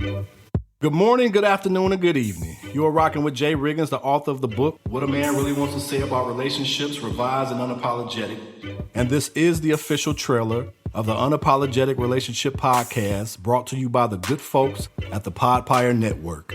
Good morning, good afternoon, and good evening. You are rocking with Jay Riggins, the author of the book, What a Man Really Wants to Say About Relationships, Revised and Unapologetic. And this is the official trailer of the Unapologetic Relationship Podcast, brought to you by the good folks at the Podpire Network.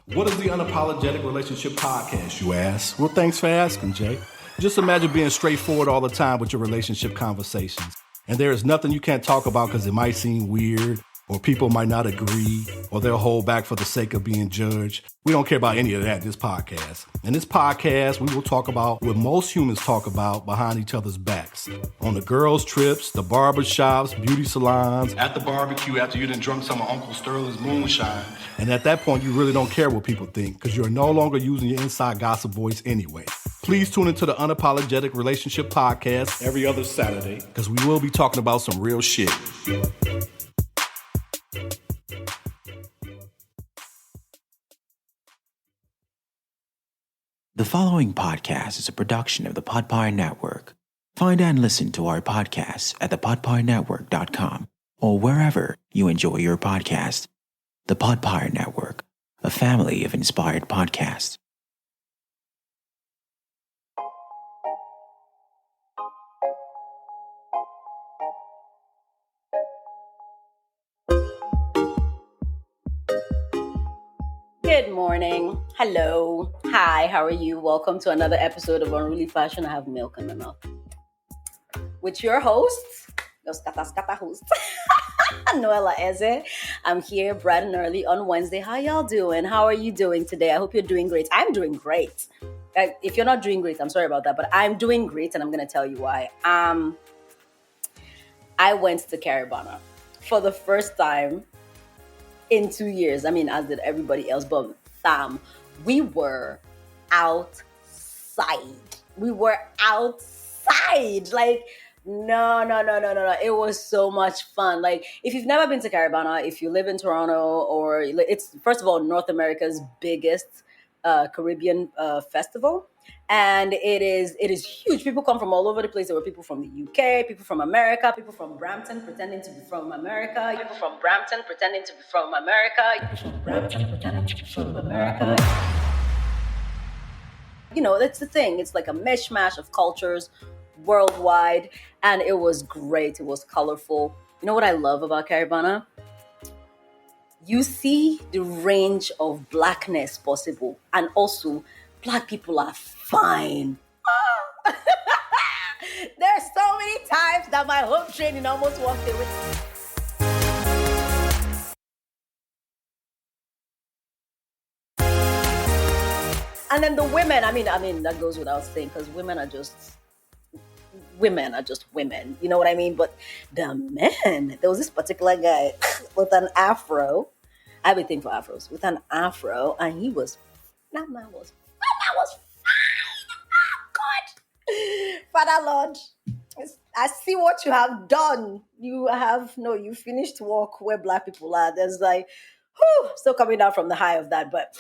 What is the Unapologetic Relationship Podcast, you ask? Well, thanks for asking, Jay. Just imagine being straightforward all the time with your relationship conversations. And there is nothing you can't talk about because it might seem weird, or people might not agree, or they'll hold back for the sake of being judged. We don't care about any of that in this podcast. In this podcast, we will talk about what most humans talk about behind each other's backs. On the girls' trips, the barber shops, beauty salons, at the barbecue after you done drunk some of Uncle Sterling's moonshine. And at that point, you really don't care what people think because you're no longer using your inside gossip voice anyway. Please tune into the Unapologetic Relationship Podcast every other Saturday because we will be talking about some real shit. The following podcast is a production of the Podpire Network. Find and listen to our podcasts at thepodpirenetwork.com or wherever you enjoy your podcast. The Podpire Network, a family of inspired podcasts. Good morning. Hello. Hi, how are you? Welcome to another episode of Unruly Fashion. I have milk in my mouth. With your hosts, los Kata hosts, Noella Eze. I'm here bright and early on Wednesday. How y'all doing? How are you doing today? I hope you're doing great. I'm doing great. If you're not doing great, I'm sorry about that, but I'm doing great and I'm going to tell you why. I went to Caribana for the first time in 2 years. I mean, as did everybody else, but we were outside. Like, no. It was so much fun. Like, if you've never been to Caribana, if you live in Toronto, or it's, first of all, North America's biggest Caribbean festival. And it is huge. People come from all over the place. There were people from the UK, people from America, people from Brampton pretending to be from America, people from Brampton pretending to be from America, people from Brampton pretending to be from America. You know, that's the thing. It's like a mishmash of cultures worldwide. And it was great. It was colorful. You know what I love about Caribana? You see the range of blackness possible. And also, Black people are fine. Oh. There's so many times that my home training almost walked away. And then the women, I mean, that goes without saying, because women are just women. You know what I mean? But the men, there was this particular guy with an afro. I have a thing for afros. With an afro, and that man was fine. Oh, God. Father Lord, I see what you have done. You finished work where Black people are. There's like, still coming down from the high of that. But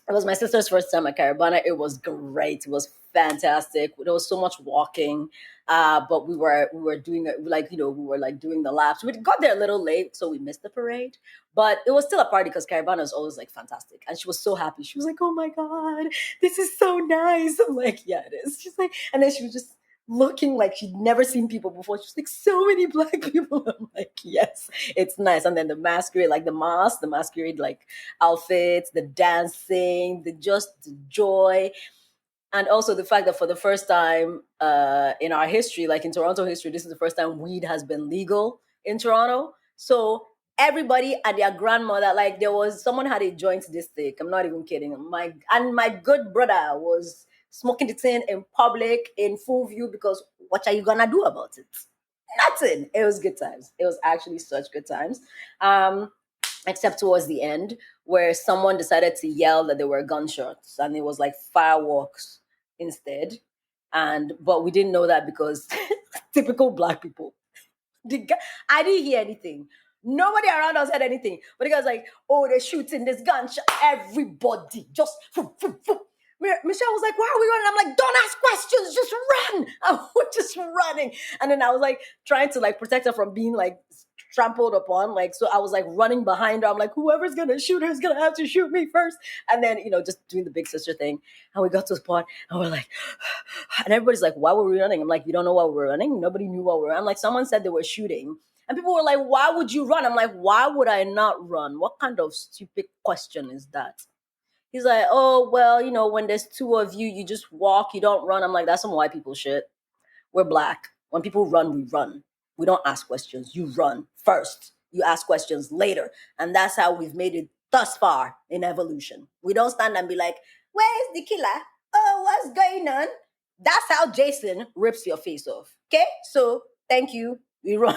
it was my sister's first time at Caribana. It was great. It was fantastic. There was so much walking. But we were doing it like, we were like doing the laps. We got there a little late, so we missed the parade. But it was still a party because Caribana is always like fantastic. And she was so happy. She was like, oh my God, this is so nice. I'm like, yeah, it is. She's like, and then she was just looking like she'd never seen people before. She was like, so many Black people. I'm like, yes, it's nice. And then the masquerade, like the masquerade, like outfits, the dancing, the joy. And also the fact that for the first time in our history, like in Toronto history, this is the first time weed has been legal in Toronto. So everybody and their grandmother, like there was someone had a joint this thick. I'm not even kidding. My good brother was smoking the thing in public in full view because what are you gonna do about it? Nothing. It was good times. It was actually such good times. Except towards the end, where someone decided to yell that there were gunshots and it was like fireworks instead. But we didn't know that because typical Black people. I didn't hear anything. Nobody around us heard anything. But the guy's like, oh, they're shooting this gunshot. Everybody just Michelle was like, why are we running? I'm like, don't ask questions, just run. And we're just running. And then I was like trying to like protect her from being like trampled upon. Like, so I was like running behind her. I'm like, whoever's gonna shoot her is gonna have to shoot me first. And then, just doing the big sister thing. And we got to a spot and we're like, and everybody's like, why were we running? I'm like, you don't know why we were running? Nobody knew why we were. I'm like, someone said they were shooting. And people were like, why would you run? I'm like, why would I not run? What kind of stupid question is that? He's like, oh, well, when there's two of you, you just walk, you don't run. I'm like, that's some white people shit. We're Black. When people run, we run. We don't ask questions. You run first. You ask questions later. And that's how we've made it thus far in evolution. We don't stand and be like, where's the killer? Oh, what's going on? That's how Jason rips your face off. Okay? So, thank you. We run.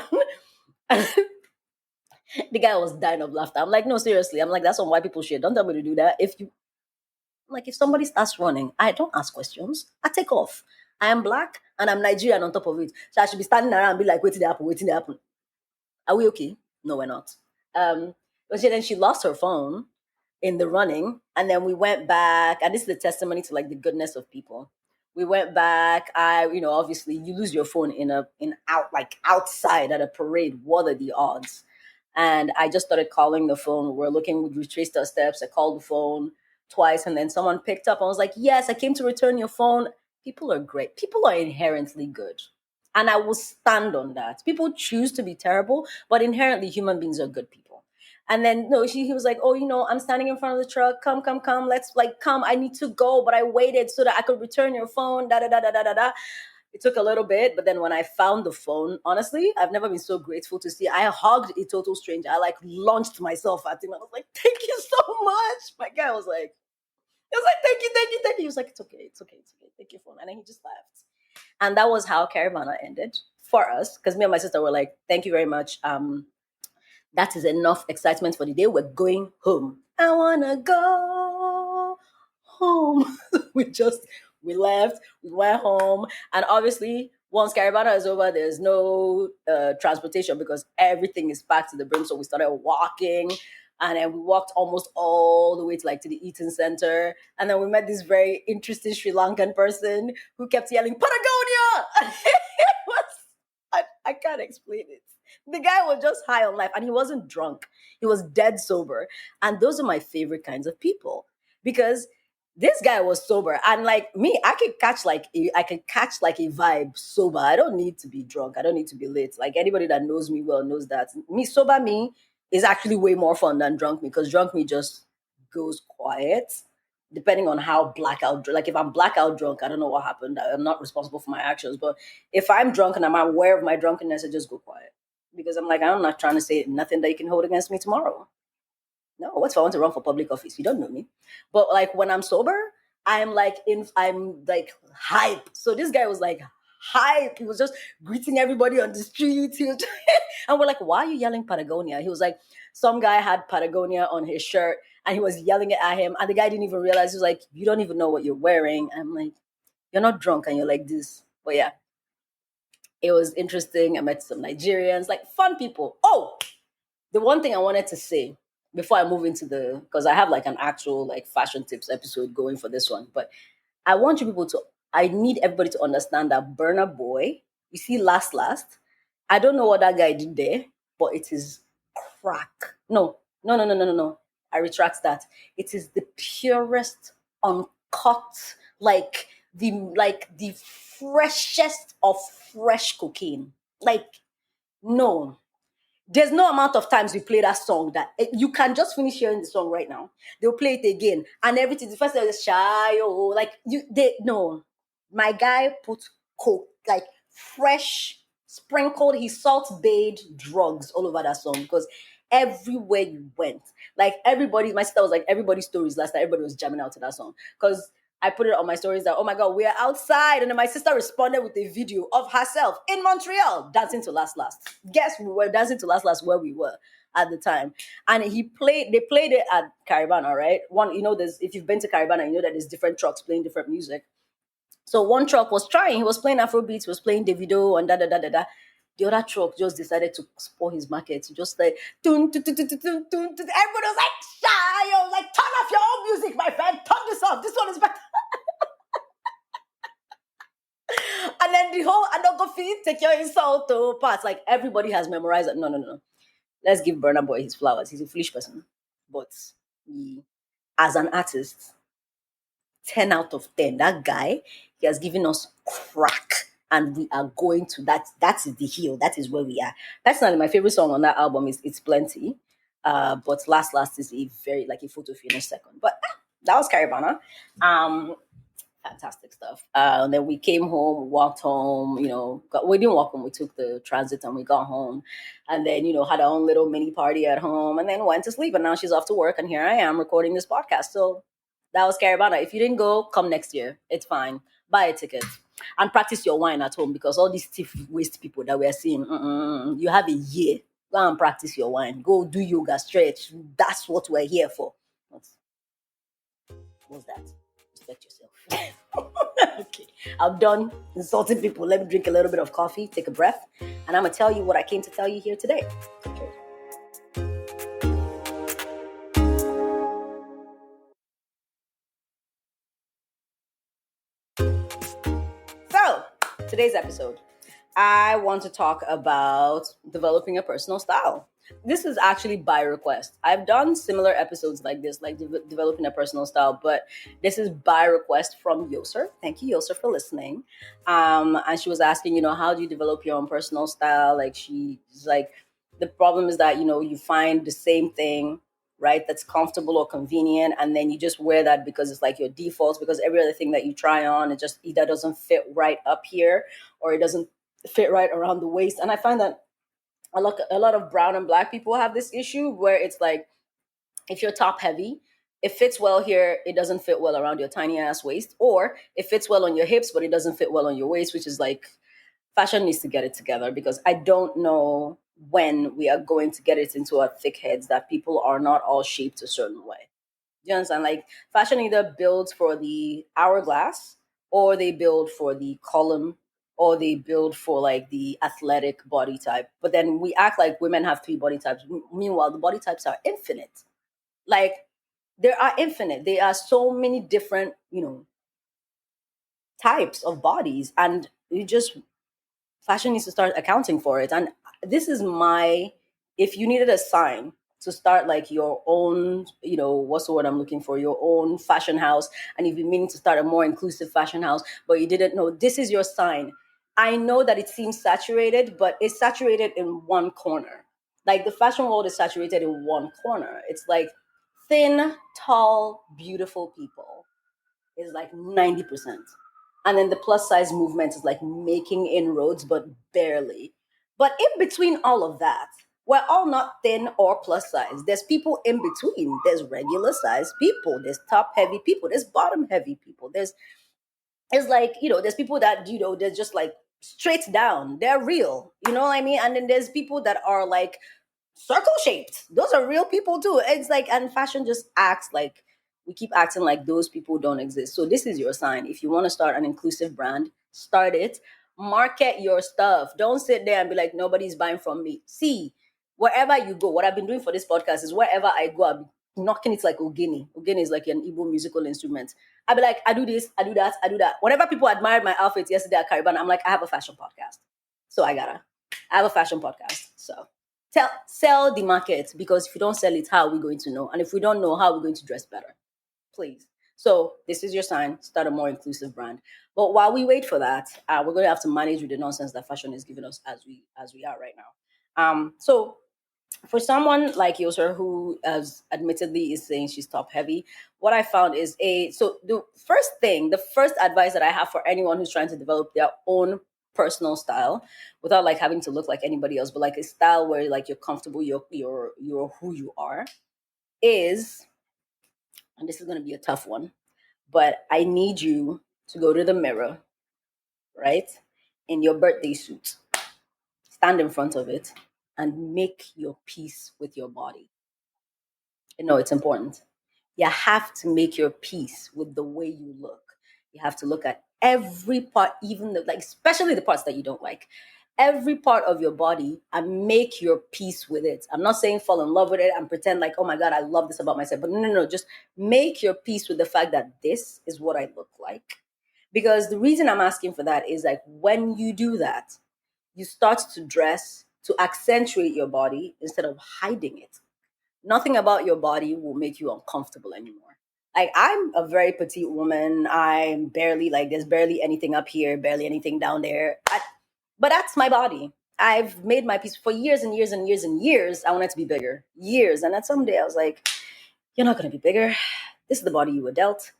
The guy was dying of laughter. I'm like, no, seriously. I'm like, that's some white people shit. Don't tell me to do that. If somebody starts running, I don't ask questions. I take off. I am Black and I'm Nigerian on top of it. So I should be standing around and be like, waiting to happen. Are we okay? No, we're not. But then she lost her phone in the running. And then we went back. And this is the testimony to like the goodness of people. We went back. Obviously you lose your phone outside at a parade. What are the odds? And I just started calling the phone. We retraced our steps. I called the phone twice, and then someone picked up and was like, yes, I came to return your phone. People are great. People are inherently good. And I will stand on that. People choose to be terrible, but inherently human beings are good people. And then he was like, oh, I'm standing in front of the truck. Come. Let's come. I need to go, but I waited so that I could return your phone. Da da da da da da. It took a little bit, but then when I found the phone, honestly, I've never been so grateful to see. I hugged a total stranger. I launched myself at him. I was like, thank you so much. My guy was like, thank you. He was like, it's okay. Take your phone. And then he just left. And that was how Caribana ended for us. Because me and my sister were like, thank you very much. That is enough excitement for the day. We're going home. I want to go home. We left, we went home. And obviously, once Caribana is over, there's no transportation because everything is packed to the brim. So we started walking. And then we walked almost all the way to the Eaton Center. And then we met this very interesting Sri Lankan person who kept yelling, Patagonia! I can't explain it. The guy was just high on life and he wasn't drunk. He was dead sober. And those are my favorite kinds of people because this guy was sober. And like me, I could catch a vibe sober. I don't need to be drunk. I don't need to be lit. Like anybody that knows me well knows that sober me is actually way more fun than drunk me because drunk me just goes quiet depending on how blackout. Like if I'm blackout drunk, I don't know what happened. I'm not responsible for my actions. But if I'm drunk and I'm aware of my drunkenness, I just go quiet because I'm like, I'm not trying to say nothing that you can hold against me tomorrow. No, what's if I want to run for public office? You don't know me. But like when I'm sober, I'm like hype. So this guy was like hype. He was just greeting everybody on the street. And we're like, why are you yelling Patagonia? He was like, some guy had Patagonia on his shirt and he was yelling it at him. And the guy didn't even realize. He was like, you don't even know what you're wearing. I'm like, you're not drunk and you're like this. But yeah, it was interesting. I met some Nigerians, like fun people. Oh, the one thing I wanted to say before I move into because I have like an actual like fashion tips episode going for this one, but I need everybody to understand that Burna Boy, you see last, I don't know what that guy did there, but it is crack. No. I retract that. It is the purest, uncut, like the freshest of fresh cocaine. Like, no. There's no amount of times we play that song that you can just finish hearing the song right now. They'll play it again and everything. The first time is shy, no. My guy put coke, like fresh, sprinkled his salt-bathed drugs all over that song because everywhere you went, like my sister was like, everybody's stories last night, everybody was jamming out to that song because I put it on my stories that, oh my God, we are outside. And then my sister responded with a video of herself in Montreal dancing to Last. Guess we were dancing to Last where we were at the time. And they played it at Caribana, right? If you've been to Caribana, you know that there's different trucks playing different music. So one truck was he was playing Afrobeats, was playing Davido and da-da-da-da-da. The other truck just decided to spoil his market. Just like, dun, dun, dun, dun, dun, dun, dun. Everybody was like, shy, like, turn off your own music, my friend. Turn this off. This one is better. fit take your insult to parts. Like everybody has memorized it. No, no, no. Let's give Burna Boy his flowers. He's a foolish person. But he, as an artist, 10 out of 10. That guy, he has given us crack. And we are going to that. That is the hill. That is where we are. Personally, my favorite song on that album is It's Plenty. But Last is a very like a photo finish second. But that was Caribana. Fantastic stuff. And then we came home, walked home, we didn't walk home, we took the transit and we got home. And then, had our own little mini party at home and then went to sleep. And now she's off to work. And here I am recording this podcast. So that was Caribana. If you didn't go, come next year. It's fine. Buy a ticket and practice your wine at home because all these stiff waist people that we're seeing, you have a year. Go and practice your wine. Go do yoga, stretch. That's what we're here for. What's that? Respect yourself. Okay, I'm done insulting people. Let me drink a little bit of coffee, take a breath, and I'm going to tell you what I came to tell you here today. Okay. So, today's episode, I want to talk about developing a personal style. This is actually by request. I've done similar episodes like this, like developing a personal style, but this is by request from Yoser. Thank you, Yoser, for listening. And she was asking, how do you develop your own personal style? Like she's like, the problem is that, you find the same thing, right? That's comfortable or convenient. And then you just wear that because it's like your defaults, because every other thing that you try on, it just either doesn't fit right up here or it doesn't fit right around the waist. And I find that a lot of brown and black people have this issue where it's like, if you're top heavy, it fits well here, it doesn't fit well around your tiny ass waist, or it fits well on your hips, but it doesn't fit well on your waist, which is like, fashion needs to get it together because I don't know when we are going to get it into our thick heads that people are not all shaped a certain way. Do you understand? Like fashion either builds for the hourglass or they build for the column or they build for like the athletic body type. But then we act like women have 3 body types. Meanwhile, the body types are infinite. Like there are infinite. There are so many different, types of bodies. And fashion needs to start accounting for it. And this is if you needed a sign to start like your own, what's the word I'm looking for, your own fashion house. And you've been meaning to start a more inclusive fashion house, but you didn't know, this is your sign. I know that it seems saturated, but it's saturated in one corner. Like the fashion world is saturated in one corner. It's like thin, tall, beautiful people is like 90%. And then the plus size movement is like making inroads, but barely. But in between all of that, we're all not thin or plus size. There's people in between. There's regular size people. There's top heavy people. There's bottom heavy people. There's like, there's people that, they're just like straight down. They're real. You know what I mean? And then there's people that are like circle shaped. Those are real people too. It's like, and fashion just acts like, we keep acting like those people don't exist. So this is your sign. If you want to start an inclusive brand, start it. Market your stuff. Don't sit there and be like, nobody's buying from me. See, wherever you go, what I've been doing for this podcast is wherever I go, I'll be knocking it like Ogene. Ogene is like an Igbo musical instrument. I'll be like, I do this, I do that, I do that. Whenever people admired my outfits yesterday at Caribana, I'm like, I have a fashion podcast. So I have a fashion podcast. So sell the market, because if you don't sell it, how are we going to know? And if we don't know, how are we going to dress better? Please. So this is your sign. Start a more inclusive brand. But while we wait for that, we're going to have to manage with the nonsense that fashion is giving us as we are right now. So for someone like Yoser, who admittedly is saying she's top heavy, what I found is the first advice that I have for anyone who's trying to develop their own personal style without like having to look like anybody else, but like a style where like you're comfortable, you're who you are, is, and this is going to be a tough one, but I need you to go to the mirror, right, in your birthday suit, stand in front of it, and make your peace with your body. It's important. You have to make your peace with the way you look. You have to look at every part, even especially the parts that you don't like. Every part of your body, and make your peace with it. I'm not saying fall in love with it and pretend like, oh my God, I love this about myself. But no. Just make your peace with the fact that this is what I look like. Because the reason I'm asking for that is like when you do that, you start to dress to accentuate your body instead of hiding it. Nothing about your body will make you uncomfortable anymore. Like, I'm a very petite woman. I'm barely, like, there's barely anything up here, barely anything down there. But that's my body. I've made my peace for years and years and years and years. I wanted to be bigger. Years. And then someday I was like, you're not going to be bigger. This is the body you were dealt.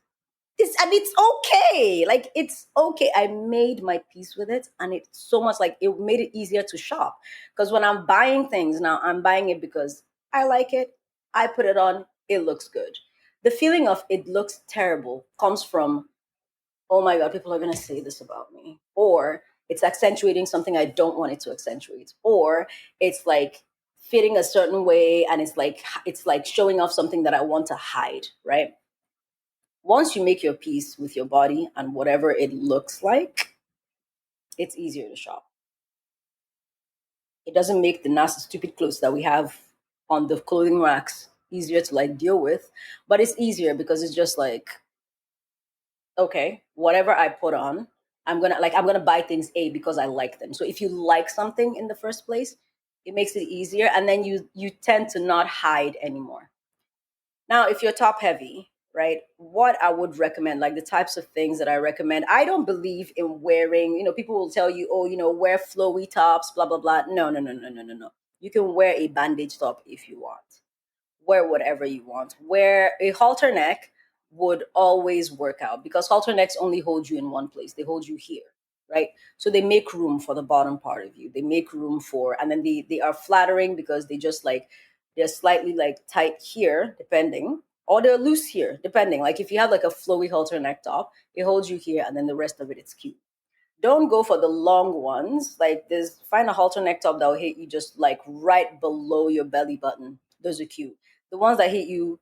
And it's okay. Like, it's okay. I made my peace with it, and it's so much, like, it made it easier to shop. Because when I'm buying things now, I'm buying it because I like it. I put it on. It looks good. The feeling of it looks terrible comes from, oh my God, people are gonna say this about me, or it's accentuating something I don't want it to accentuate, or it's like fitting a certain way, and it's like showing off something that I want to hide, right? Once you make your peace with your body and whatever it looks like, it's easier to shop. It doesn't make the nasty, stupid clothes that we have on the clothing racks easier to like deal with, but it's easier because it's just like, okay, whatever I put on, I'm gonna buy things because I like them. So if you like something in the first place, it makes it easier, and then you tend to not hide anymore. Now, if you're top heavy, right, what I would recommend, like the types of things that I recommend, I don't believe in wearing, people will tell you, oh, wear flowy tops, blah, blah, blah. No, no, no, no, no, no, no. You can wear a bandage top if you want. Wear whatever you want. Wear a halter neck would always work out, because halter necks only hold you in one place. They hold you here, right? So they make room for the bottom part of you. They make room for, and then they are flattering because they just like, they're slightly like tight here, depending, or they're loose here, depending. Like if you have like a flowy halter neck top, it holds you here, and then the rest of it, it's cute. Don't go for the long ones. Like this, find a halter neck top that will hit you just like right below your belly button. Those are cute. The ones that hit you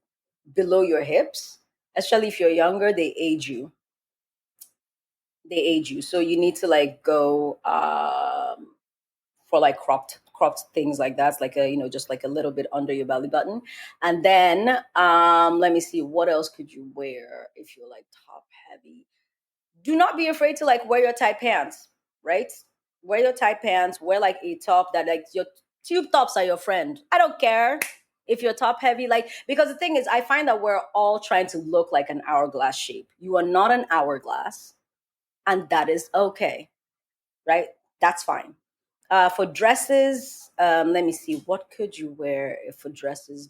below your hips, especially if you're younger, they age you. They age you. So you need to like go for like cropped things like that. It's like a, just like a little bit under your belly button. And then let me see, what else could you wear if you're like top heavy? Do not be afraid to like wear your tight pants, right? Wear your tight pants, wear like a top that, like, your tube tops are your friend. I don't care if you're top heavy, like, because the thing is, I find that we're all trying to look like an hourglass shape. You are not an hourglass, and that is okay, right? That's fine. For dresses, let me see, what could you wear for dresses?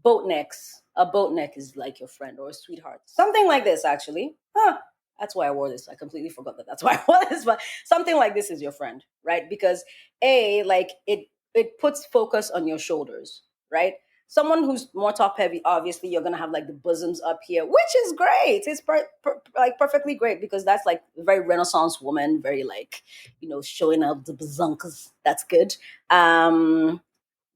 Boat necks. A boat neck is like your friend or a sweetheart. Something like this, actually. Huh. That's why I wore this. I completely forgot that that's why I wore this. But something like this is your friend, right? Because like it puts focus on your shoulders, right? Someone who's more top heavy, obviously, you're gonna have like the bosoms up here, which is great. It's like perfectly great, because that's like very Renaissance woman, very like, showing up the bazunkas. That's good.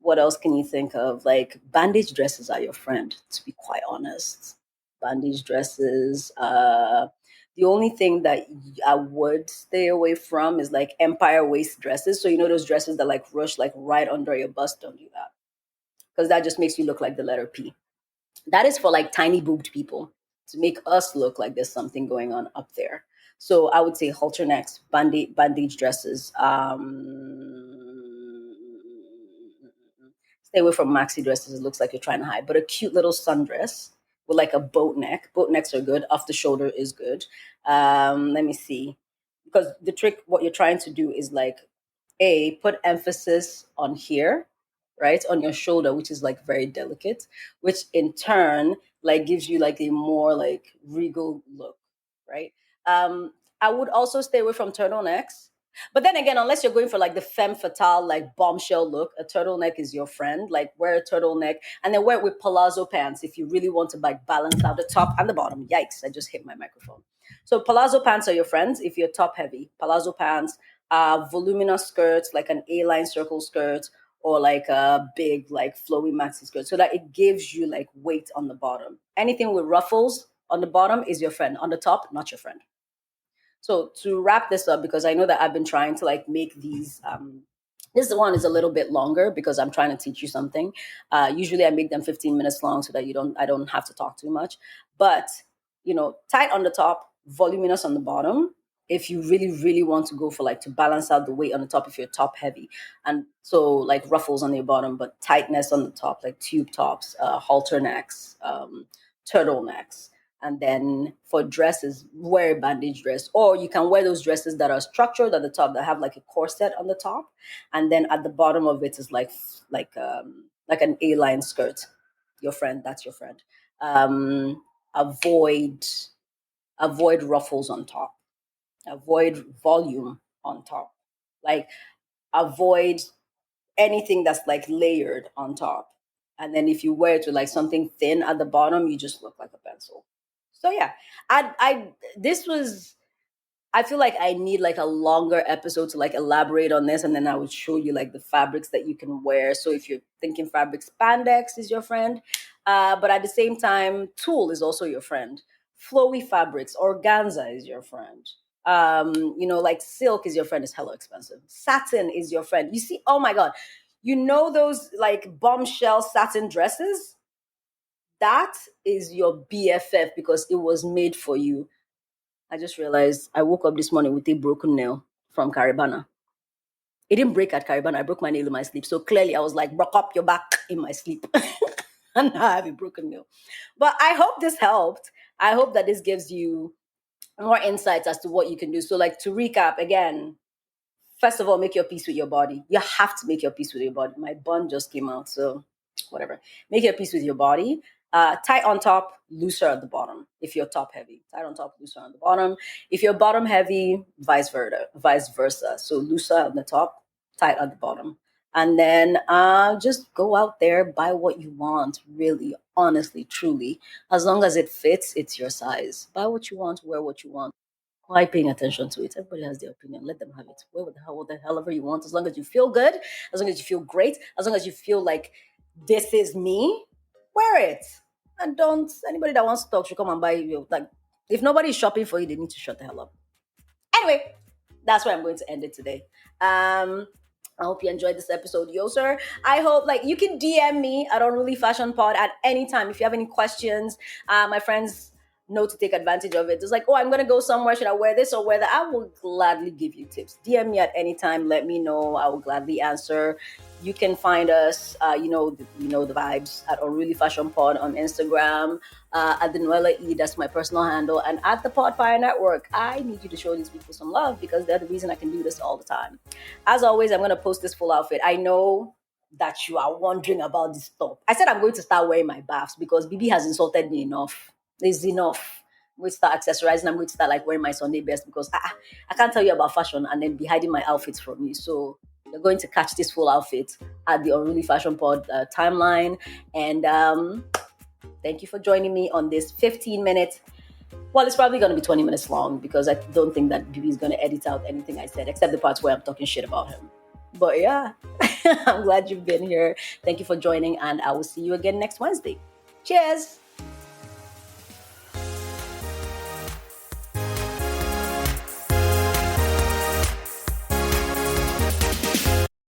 What else can you think of? Like bandage dresses are your friend, to be quite honest. Bandage dresses. The only thing that I would stay away from is like empire waist dresses. So those dresses that like rush like right under your bust. Don't do that, because that just makes you look like the letter P. That is for like tiny boobed people, to make us look like there's something going on up there. So I would say halter necks, bandage dresses. Stay away from maxi dresses. It looks like you're trying to hide, but a cute little sundress with like a boat neck. Boat necks are good. Off the shoulder is good. Let me see, because the trick, what you're trying to do is like, put emphasis on here, right, on your shoulder, which is like very delicate, which in turn like gives you like a more like regal look, right? I would also stay away from turtlenecks. But then again, unless you're going for like the femme fatale, like bombshell look, a turtleneck is your friend. Like wear a turtleneck and then wear it with palazzo pants if you really want to like balance out the top and the bottom. Yikes, I just hit my microphone. So palazzo pants are your friends if you're top heavy. Palazzo pants, voluminous skirts, like an A-line circle skirt, or like a big like flowy maxi skirt, so that it gives you like weight on the bottom. Anything with ruffles on the bottom is your friend. On the top, not your friend. So to wrap this up, because I know that I've been trying to like make these this one is a little bit longer because I'm trying to teach you something. Usually I make them 15 minutes long so that I don't have to talk too much. But tight on the top, voluminous on the bottom if you really, really want to go for like to balance out the weight on the top if you're top heavy. And so like ruffles on your bottom, but tightness on the top, like tube tops, halter necks, turtlenecks. And then for dresses, wear a bandage dress, or you can wear those dresses that are structured at the top that have like a corset on the top, and then at the bottom of it is like an A-line skirt. Your friend, that's your friend. Avoid ruffles on top. Avoid volume on top. Like avoid anything that's like layered on top. And then if you wear it with like something thin at the bottom, you just look like a pencil. So yeah, this was, I feel like I need like a longer episode to like elaborate on this, and then I would show you like the fabrics that you can wear. So if you're thinking fabric, spandex is your friend, but at the same time, tulle is also your friend. Flowy fabrics, organza is your friend. Like silk is your friend. Is hella expensive. Satin is your friend. You see, oh my god, those like bombshell satin dresses. That is your BFF because it was made for you. I just realized I woke up this morning with a broken nail from Caribana. It didn't break at Caribana. I broke my nail in my sleep. So clearly I was like, broke up your back in my sleep. And now I have a broken nail. But I hope this helped. I hope that this gives you more insights as to what you can do. So like to recap again, first of all, make your peace with your body. You have to make your peace with your body. My bun just came out, so whatever. Make your peace with your body. Tight on top, looser at the bottom. If you're top heavy, tight on top, looser on the bottom. If you're bottom heavy, vice versa. So looser on the top, tight at the bottom. And then just go out there, buy what you want, really, honestly, truly. As long as it fits, it's your size. Buy what you want, wear what you want. Why paying attention to it? Everybody has their opinion. Let them have it. Wear what the hell ever you want. As long as you feel good, as long as you feel great, as long as you feel like this is me, wear it. And don't, anybody that wants to talk should come and buy you. Like, if nobody's shopping for you, they need to shut the hell up. Anyway, that's where I'm going to end it today. I hope you enjoyed this episode, yo, sir. I hope, like, you can DM me at Unruly Fashion Pod at any time if you have any questions. My friends know to take advantage of it. It's like, oh, I'm going to go somewhere. Should I wear this or wear that? I will gladly give you tips. DM me at any time. Let me know. I will gladly answer. You can find us, you know the vibes, at Unruly Fashion Pod on Instagram, at the Noella E, that's my personal handle, and at the Podfire Network. I need you to show these people some love because they're the reason I can do this all the time. As always, I'm going to post this full outfit. I know that you are wondering about this top. I said I'm going to start wearing my baths because Bibi has insulted me enough. It's enough. I'm going to start accessorizing. I'm going to start like wearing my Sunday best because I can't tell you about fashion and then be hiding my outfits from you. So you're going to catch this full outfit at the Unruly Fashion Pod timeline. And thank you for joining me on this 15-minute. Well, it's probably going to be 20 minutes long because I don't think that Bibi is going to edit out anything I said except the parts where I'm talking shit about him. But yeah, I'm glad you've been here. Thank you for joining, and I will see you again next Wednesday. Cheers.